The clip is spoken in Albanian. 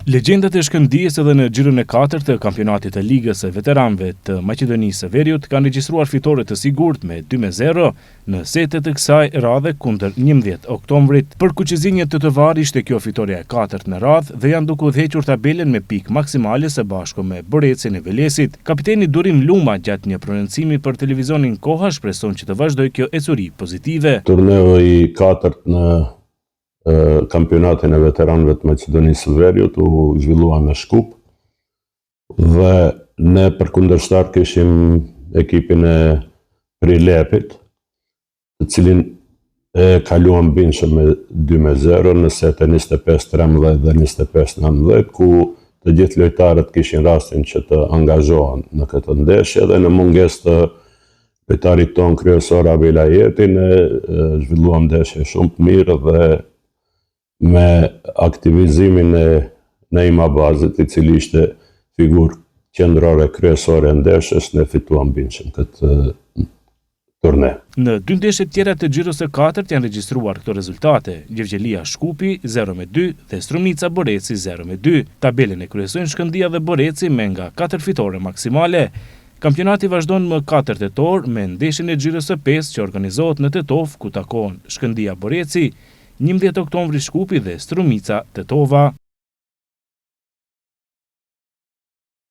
Legjendat e Shkëndijës edhe në xhirën e 4 të kampionatit të Ligës së Veteranëve të Maqedonisë së Veriut kanë regjistruar fitore të sigurt me 2-0 në setet e kësaj radhe kundër 11 Oktombrit. Për Kuqezinjët të Tovar ishte kjo fitoria e 4 në radhë dhe janë duke udhëhequr tabelen me pikë maksimale së bashku me Borecin e Velesit. Kapiteni Durim Luma gjatë një prononcimi për televizionin Koha shpreson që të vazhdojë kjo ecuri pozitive. Turneu i 4 në kampionatin e veteranëve të Maqedonisë së Veriut u zhvillua në Shkup dhe ne përkundërshtar kishim ekipin e Prilepit, të cilin e kaluam bindshëm me 2-0 në setë 25-13 dhe 25-19, ku të gjithë lojtarët kishin rastin që të angazhohen në këtë ndeshje dhe në mungesë të lojtarit ton kryesor Abel Ajeti ne zhvilluam ndeshje shumë të mirë dhe me aktivizimin e Neima Bazit, i cili ishte figurë qendrore kryesore e ndeshjes, ne fituam bindshëm këtë turne. Në dy ndeshjet tjera të xhirës së 4 janë regjistruar këto rezultate: Gjevgjelia Shkupi 0-2 dhe Strumica Boreci 0-2. Tabelen e kryesojnë Shkëndija dhe Boreci me nga 4 fitore maksimale. Kampionati vazhdon më 4 tetor me ndeshjen e xhirës së 5 që organizohet në Tetov, ku takohen Shkëndija Boreci, 11 Oktombri Shkupi dhe Strumica Tetova.